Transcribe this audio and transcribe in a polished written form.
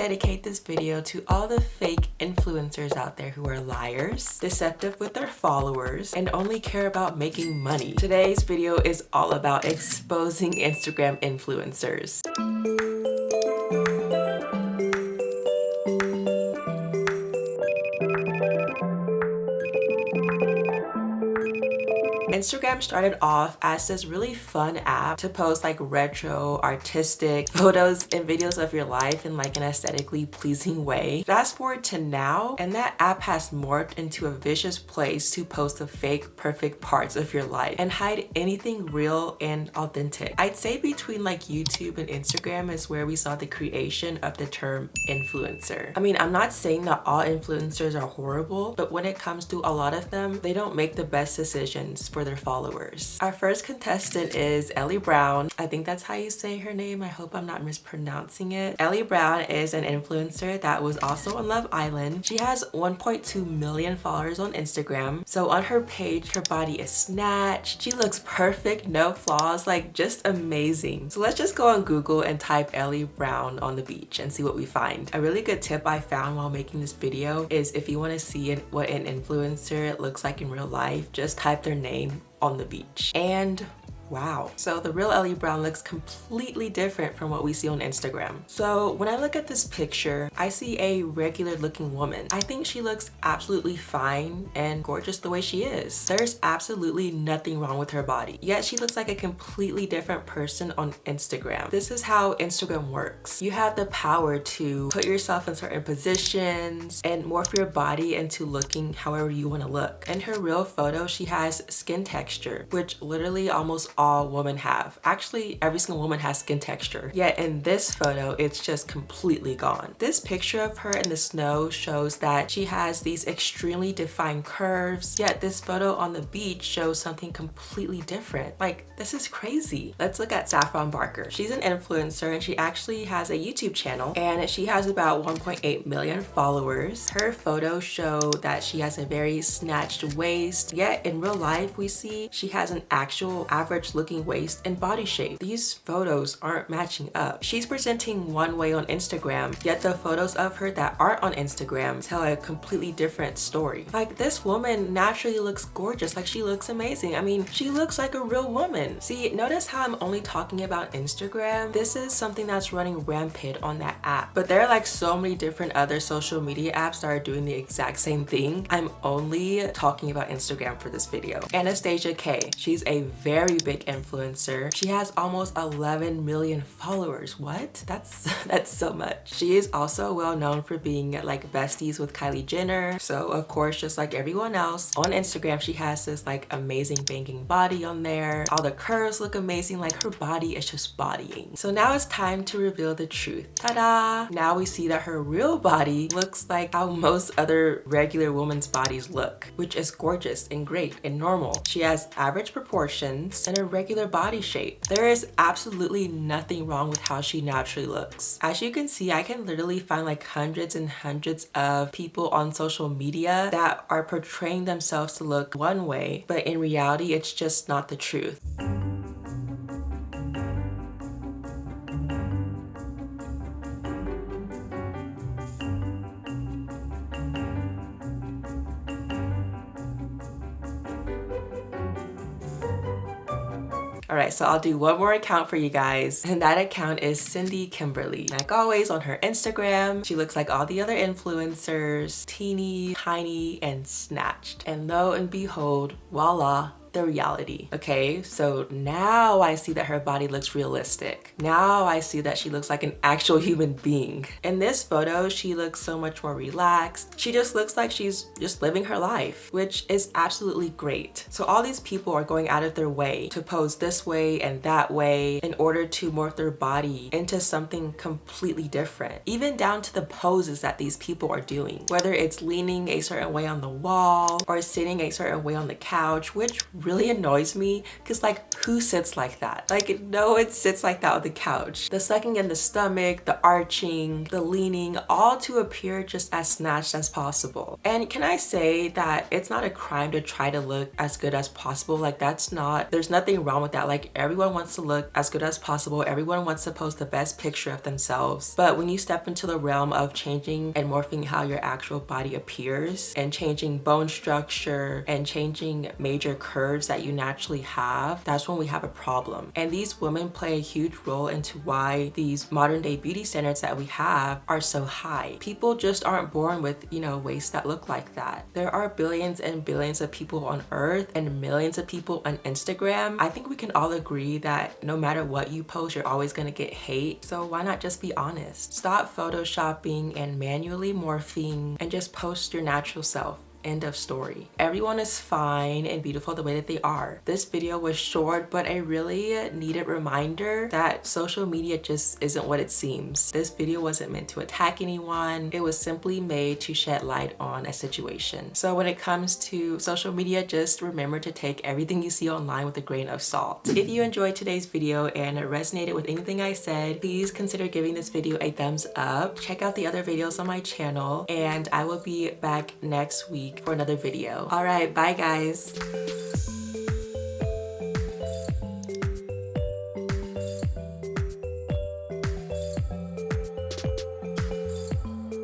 dedicate this video to all the fake influencers out there who are liars, deceptive with their followers, and only care about making money. Today's video is all about exposing Instagram influencers. Instagram started off as this really fun app to post like retro, artistic photos and videos of your life in like an aesthetically pleasing way. Fast forward to now, and that app has morphed into a vicious place to post the fake, perfect parts of your life and hide anything real and authentic. I'd say between like YouTube and Instagram is where we saw the creation of the term influencer. I mean, I'm not saying that all influencers are horrible, but when it comes to a lot of them, they don't make the best decisions for their followers. Our first contestant is Ellie Brown. I think that's how you say her name. I hope I'm not mispronouncing it. Ellie Brown is an influencer that was also on Love Island. She has 1.2 million followers on Instagram. So on her page, her body is snatched. She looks perfect, no flaws, like just amazing. So let's just go on Google and type Ellie Brown on the beach and see what we find. A really good tip I found while making this video is if you want to see what an influencer looks like in real life, just type their name on the beach. And wow. So the real Ellie Brown looks completely different from what we see on Instagram. So when I look at this picture, I see a regular looking woman. I think she looks absolutely fine and gorgeous the way she is. There's absolutely nothing wrong with her body. Yet she looks like a completely different person on Instagram. This is how Instagram works. You have the power to put yourself in certain positions and morph your body into looking however you want to look. In her real photo, she has skin texture, which literally almost all women have. Actually, every single woman has skin texture. Yet in this photo, it's just completely gone. This picture of her in the snow shows that she has these extremely defined curves, yet this photo on the beach shows something completely different. Like, this is crazy. Let's look at Saffron Barker. She's an influencer and she actually has a YouTube channel and she has about 1.8 million followers. Her photos show that she has a very snatched waist, yet in real life we see she has an actual average looking waist and body shape. These photos aren't matching up. She's presenting one way on Instagram, yet the photos of her that aren't on Instagram tell a completely different story. Like, this woman naturally looks gorgeous, like she looks amazing. I mean, she looks like a real woman. See, notice how I'm only talking about Instagram? This is something that's running rampant on that app. But there are like so many different other social media apps that are doing the exact same thing. I'm only talking about Instagram for this video. Anastasia K. She's a very big influencer. She has almost 11 million followers. What? That's so much. She is also well known for being like besties with Kylie Jenner. So of course, just like everyone else on Instagram, she has this like amazing banging body on there. All the curves look amazing. Like, her body is just bodying. So now it's time to reveal the truth. Ta-da! Now we see that her real body looks like how most other regular women's bodies look, which is gorgeous and great and normal. She has average proportions and a regular body shape. There is absolutely nothing wrong with how she naturally looks. As you can see, I can literally find like hundreds and hundreds of people on social media that are portraying themselves to look one way, but in reality, it's just not the truth. All right, so I'll do one more account for you guys, and that account is Cindy Kimberly. Like always on her Instagram, she looks like all the other influencers, teeny, tiny, and snatched. And lo and behold, voila, the reality. Okay, so now I see that her body looks realistic. Now I see that she looks like an actual human being. In this photo, she looks so much more relaxed. She just looks like she's just living her life, which is absolutely great. So all these people are going out of their way to pose this way and that way in order to morph their body into something completely different. Even down to the poses that these people are doing, whether it's leaning a certain way on the wall or sitting a certain way on the couch, which really annoys me because like who sits like that? Like no one sits like that on the couch. The sucking in the stomach, the arching, the leaning, all to appear just as snatched as possible. And can I say that it's not a crime to try to look as good as possible? Like there's nothing wrong with that. Like everyone wants to look as good as possible. Everyone wants to post the best picture of themselves. But when you step into the realm of changing and morphing how your actual body appears and changing bone structure and changing major curves that you naturally have, that's when we have a problem. And these women play a huge role into why these modern day beauty standards that we have are so high. People just aren't born with, you know, waists that look like that. There are billions and billions of people on earth and millions of people on Instagram. I think we can all agree that no matter what you post, you're always gonna get hate. So why not just be honest? Stop photoshopping and manually morphing and just post your natural self. End of story. Everyone is fine and beautiful the way that they are. This video was short, but a really needed reminder that social media just isn't what it seems. This video wasn't meant to attack anyone. It was simply made to shed light on a situation. So when it comes to social media, just remember to take everything you see online with a grain of salt. If you enjoyed today's video and it resonated with anything I said, please consider giving this video a thumbs up. Check out the other videos on my channel, and I will be back next week for another video. All right, bye guys.